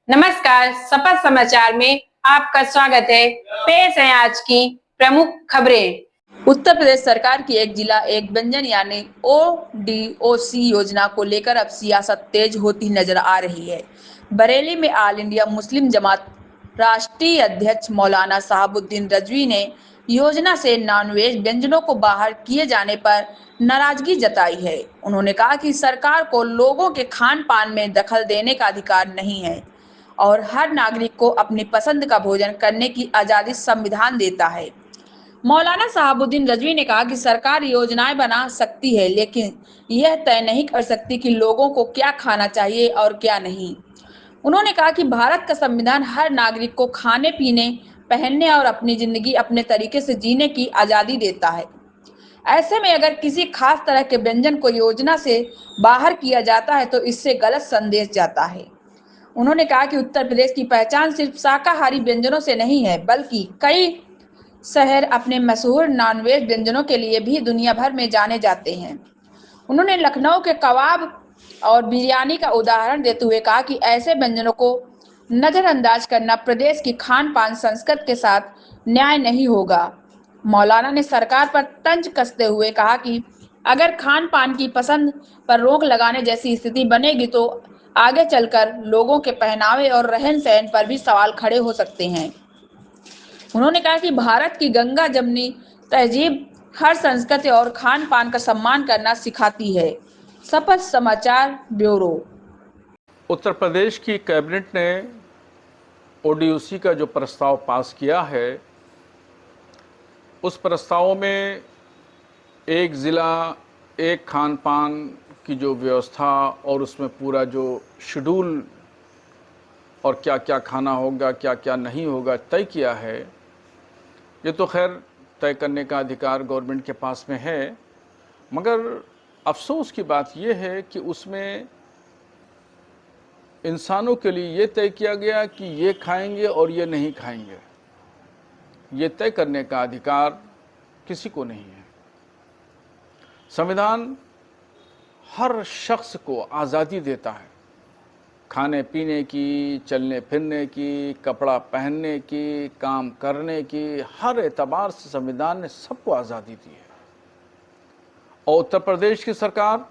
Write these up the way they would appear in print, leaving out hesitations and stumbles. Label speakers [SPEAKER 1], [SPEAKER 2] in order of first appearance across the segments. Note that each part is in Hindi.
[SPEAKER 1] नमस्कार, शपथ समाचार में आपका स्वागत है। पेश है आज की प्रमुख खबरें।
[SPEAKER 2] उत्तर प्रदेश सरकार की एक जिला एक व्यंजन यानी ODOC योजना को लेकर अब सियासत तेज होती नजर आ रही है। बरेली में ऑल इंडिया मुस्लिम जमात राष्ट्रीय अध्यक्ष मौलाना साहबुद्दीन रजवी ने योजना से नॉनवेज व्यंजनों को बाहर किए जाने पर नाराजगी जताई है। उन्होंने कहा कि सरकार को लोगों के खान पान में दखल देने का अधिकार नहीं है और हर नागरिक को अपनी पसंद का भोजन करने की आज़ादी संविधान देता है। मौलाना साहबुद्दीन रजवी ने कहा कि सरकार योजनाएं बना सकती है, लेकिन यह तय नहीं कर सकती कि लोगों को क्या खाना चाहिए और क्या नहीं। उन्होंने कहा कि भारत का संविधान हर नागरिक को खाने पीने, पहनने और अपनी जिंदगी अपने तरीके से जीने की आज़ादी देता है। ऐसे में अगर किसी खास तरह के व्यंजन को योजना से बाहर किया जाता है तो इससे गलत संदेश जाता है। उन्होंने कहा कि उत्तर प्रदेश की पहचान सिर्फ शाकाहारी व्यंजनों से नहीं है, बल्कि कई शहर अपने मशहूर नॉनवेज व्यंजनों के लिए भी दुनिया भर में जाने जाते हैं। उन्होंने लखनऊ के कबाब और बिरयानी का उदाहरण देते हुए कहा कि ऐसे व्यंजनों को नज़रअंदाज करना प्रदेश की खान पान संस्कृति के साथ न्याय नहीं होगा। मौलाना ने सरकार पर तंज कसते हुए कहा कि अगर खान पान की पसंद पर रोक लगाने जैसी स्थिति बनेगी तो आगे चलकर लोगों के पहनावे और रहन सहन पर भी सवाल खड़े हो सकते हैं। उन्होंने कहा कि भारत की गंगा जमनी तहजीब हर संस्कृति और खान पान का सम्मान करना सिखाती है। शपथ समाचार ब्यूरो।
[SPEAKER 3] उत्तर प्रदेश की कैबिनेट ने ODOC का जो प्रस्ताव पास किया है, उस प्रस्ताव में एक ज़िला एक खान पान की जो व्यवस्था और उसमें पूरा जो शेड्यूल और क्या क्या खाना होगा क्या क्या नहीं होगा तय किया है। ये तो खैर तय करने का अधिकार गवर्नमेंट के पास में है, मगर अफसोस की बात यह है कि उसमें इंसानों के लिए ये तय किया गया कि ये खाएंगे और ये नहीं खाएंगे। ये तय करने का अधिकार किसी को नहीं है। संविधान हर शख्स को आज़ादी देता है, खाने पीने की, चलने फिरने की, कपड़ा पहनने की, काम करने की, हर एतबार से संविधान ने सबको आज़ादी दी है। और उत्तर प्रदेश की सरकार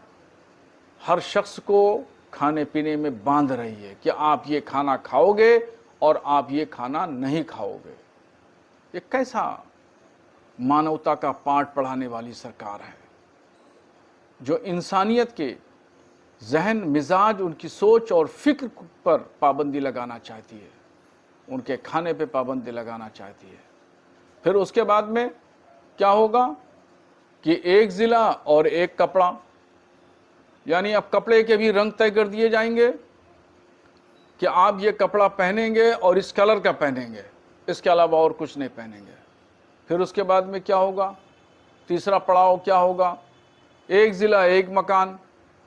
[SPEAKER 3] हर शख्स को खाने पीने में बांध रही है कि आप ये खाना खाओगे और आप ये खाना नहीं खाओगे। ये कैसा मानवता का पाठ पढ़ाने वाली सरकार है, जो इंसानियत के जहन, मिजाज, उनकी सोच और फिक्र पर पाबंदी लगाना चाहती है, उनके खाने पे पाबंदी लगाना चाहती है। फिर उसके बाद में क्या होगा कि एक ज़िला और एक कपड़ा, यानी अब कपड़े के भी रंग तय कर दिए जाएंगे कि आप ये कपड़ा पहनेंगे और इस कलर का पहनेंगे, इसके अलावा और कुछ नहीं पहनेंगे। फिर उसके बाद में क्या होगा, तीसरा पड़ाव क्या होगा, एक ज़िला एक मकान,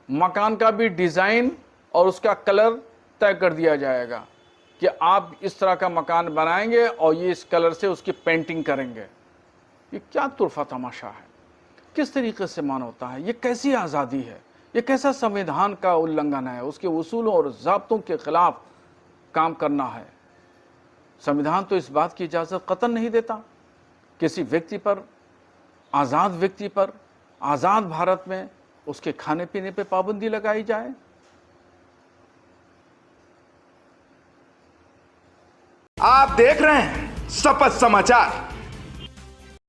[SPEAKER 3] मकान का भी डिज़ाइन और उसका कलर तय कर दिया जाएगा कि आप इस तरह का मकान बनाएंगे और ये इस कलर से उसकी पेंटिंग करेंगे। ये क्या तुरफा तमाशा है, किस तरीके से मानवता है, ये कैसी आज़ादी है, ये कैसा संविधान का उल्लंघन है, उसके उसूलों और ज़ाब्तों के खिलाफ काम करना है। संविधान तो इस बात की इजाज़त कतई नहीं देता किसी व्यक्ति पर, आज़ाद व्यक्ति पर, आज़ाद भारत में उसके खाने पीने पे पाबंदी लगाई जाए।
[SPEAKER 4] आप देख रहे हैं शपथ समाचार।